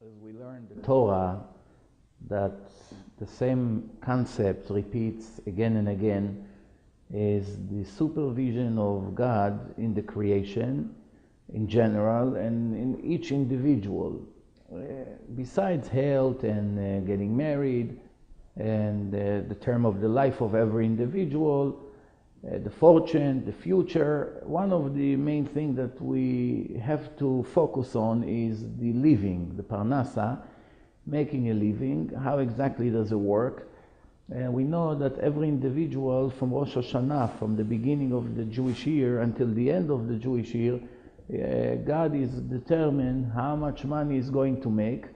As we learn the Torah, that the same concept repeats again and again, is the supervision of God in the creation in general and in each individual. Besides health and getting married and the term of the life of every individual, the fortune, the future, one of the main things that we have to focus on is the living, the parnasa, making a living. How exactly does it work? We know that every individual from Rosh Hashanah, from the beginning of the Jewish year until the end of the Jewish year, God is determined how much money he's going to make,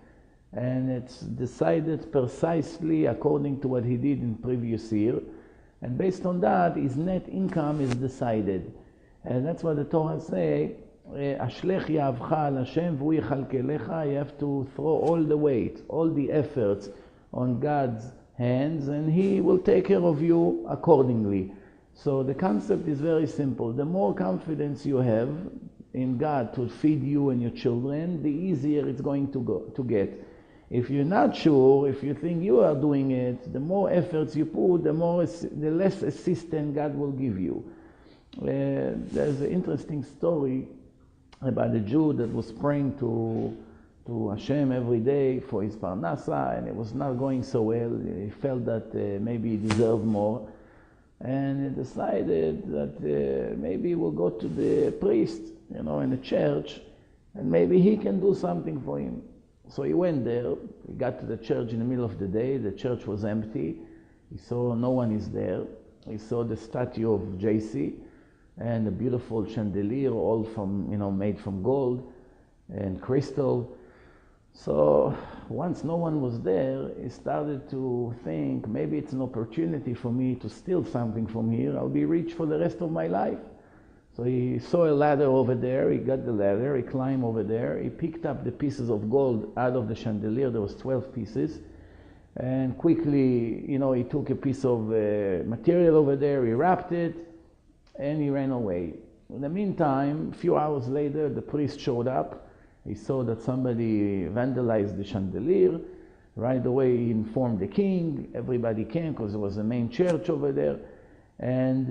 and it's decided precisely according to what he did in previous year. And based on that, his net income is decided. And that's what the Torah says, Ashlech ya'avcha al Hashem v'hu yichalkelecha. You have to throw all the weight, all the efforts on God's hands, and he will take care of you accordingly. So the concept is very simple. The more confidence you have in God to feed you and your children, the easier it's going to get. If you're not sure, if you think you are doing it, the more efforts you put, the less assistance God will give you. There's an interesting story about a Jew that was praying to Hashem every day for his parnasa, and it was not going so well. He felt that maybe he deserved more, and he decided that maybe he will go to the priest, in the church, and maybe he can do something for him. So he went there. He got to the church in the middle of the day. The church was empty. He saw no one is there. He saw the statue of JC and a beautiful chandelier, all from, made from gold and crystal. So once no one was there, he started to think, maybe it's an opportunity for me to steal something from here. I'll be rich for the rest of my life. So he saw a ladder over there. He got the ladder. He climbed over there. He picked up the pieces of gold out of the chandelier. There was 12 pieces. And quickly, he took a piece of material over there. He wrapped it, and he ran away. In the meantime, a few hours later, the priest showed up. He saw that somebody vandalized the chandelier. Right away, he informed the king. Everybody came because there was a main church over there. And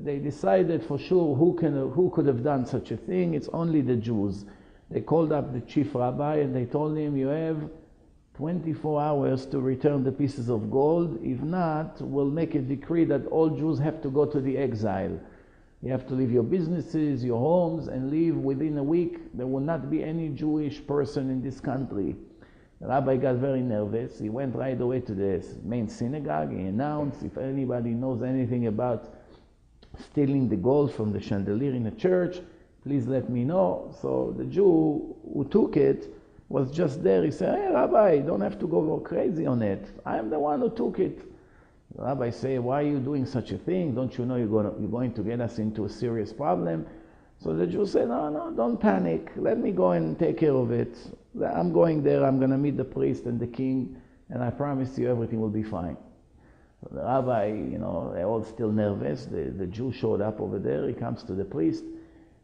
they decided for sure who could have done such a thing. It's only the Jews. They called up the chief rabbi and they told him, you have 24 hours to return the pieces of gold. If not, we'll make a decree that all Jews have to go to the exile. You have to leave your businesses, your homes, and leave within a week. There will not be any Jewish person in this country. The rabbi got very nervous. He went right away to the main synagogue. He announced, if anybody knows anything about stealing the gold from the chandelier in the church, please let me know. So the Jew who took it was just there. He said, hey, Rabbi, you don't have to go crazy on it. I am the one who took it. The rabbi said, why are you doing such a thing? Don't you know you're going to get us into a serious problem? So the Jew said, no, don't panic. Let me go and take care of it. I'm going there. I'm going to meet the priest and the king, and I promise you everything will be fine. So the rabbi, they're all still nervous. The Jew showed up over there. He comes to the priest.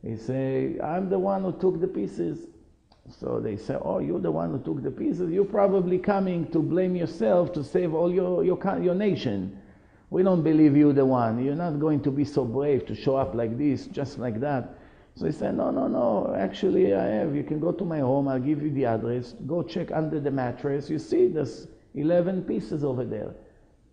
He say, I'm the one who took the pieces. So they say, oh, you're the one who took the pieces? You're probably coming to blame yourself to save all your nation. We don't believe you're the one. You're not going to be so brave to show up like this, just like that. So he said, no, actually I have. You can go to my home, I'll give you the address, go check under the mattress. You see, there's 11 pieces over there.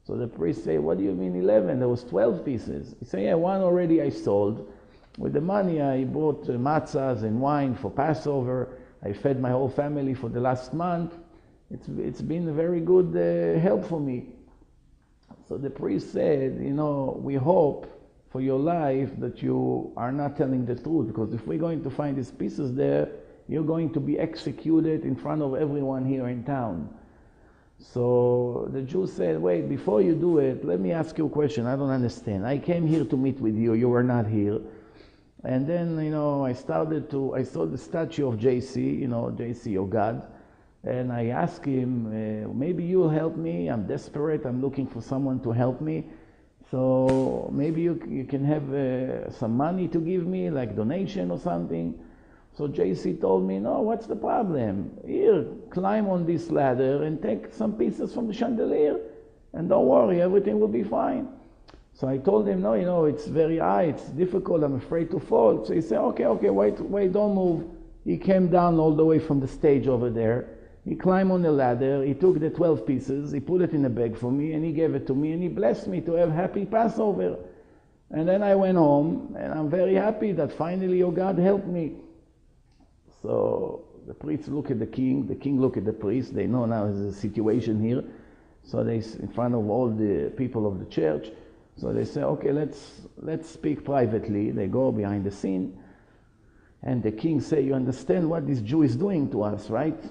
So the priest said, what do you mean 11? There was 12 pieces. He said, yeah, one already I sold. With the money I bought matzahs and wine for Passover. I fed my whole family for the last month. It's been a very good help for me. So the priest said, we hope for your life that you are not telling the truth, because if we're going to find these pieces there, you're going to be executed in front of everyone here in town. So the Jew said, wait, before you do it, let me ask you a question. I don't understand. I came here to meet with you. You were not here. And then, I saw the statue of JC, JC, your God. And I asked him, maybe you'll help me. I'm desperate. I'm looking for someone to help me. So maybe you can have some money to give me, like donation or something. So JC told me, no, what's the problem? Here, climb on this ladder and take some pieces from the chandelier, and don't worry, everything will be fine. So I told him, no, you know, it's very high, it's difficult, I'm afraid to fall. So he said, okay, wait, don't move. He came down all the way from the stage over there. He climbed on the ladder, he took the 12 pieces, he put it in a bag for me, and he gave it to me, and he blessed me to have happy Passover. And then I went home, and I'm very happy that finally your God helped me. So the priests look at the king look at the priest, they know now there's a situation here. So they, in front of all the people of the church, so they say, okay, let's speak privately. They go behind the scene, and the king say, you understand what this Jew is doing to us, right?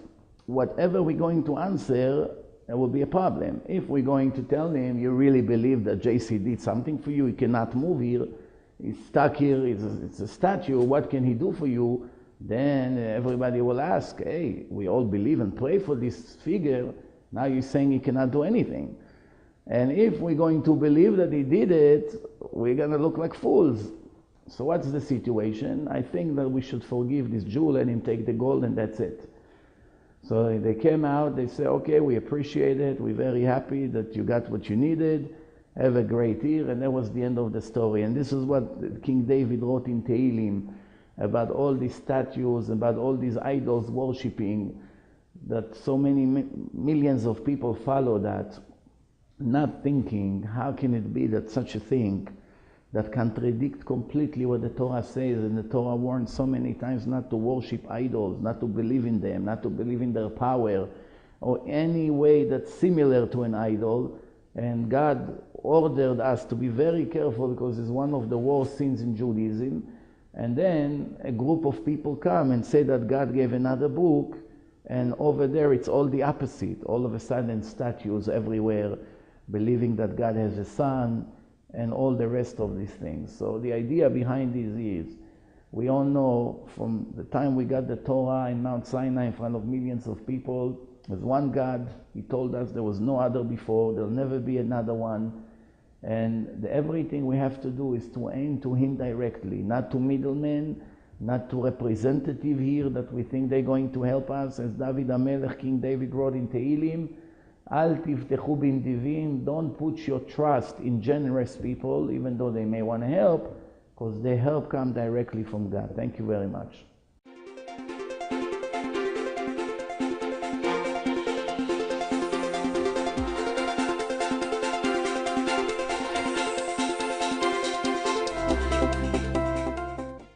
Whatever we're going to answer, there will be a problem. If we're going to tell him, you really believe that JC did something for you, he cannot move here, he's stuck here, it's a statue, what can he do for you? Then everybody will ask, hey, we all believe and pray for this figure, now you're saying he cannot do anything. And if we're going to believe that he did it, we're going to look like fools. So what's the situation? I think that we should forgive this Jew, let him take the gold, and that's it. So they came out, they said, okay, we appreciate it, we're very happy that you got what you needed, have a great year, and that was the end of the story. And this is what King David wrote in Tehillim, about all these statues, about all these idols worshipping, that so many millions of people follow that, not thinking, how can it be that such a thing that contradict completely what the Torah says, and the Torah warns so many times not to worship idols, not to believe in them, not to believe in their power, or any way that's similar to an idol. And God ordered us to be very careful because it's one of the worst sins in Judaism. And then a group of people come and say that God gave another book, and over there it's all the opposite. All of a sudden statues everywhere, believing that God has a son, and all the rest of these things. So the idea behind this is, we all know from the time we got the Torah in Mount Sinai in front of millions of people, there's one God. He told us there was no other before, there'll never be another one. And everything we have to do is to aim to him directly, not to middlemen, not to representative here that we think they're going to help us. As David HaMelech, King David wrote in Tehillim, Al tivtechu b'nedivim, don't put your trust in generous people, even though they may want to help, because their help comes directly from God. Thank you very much.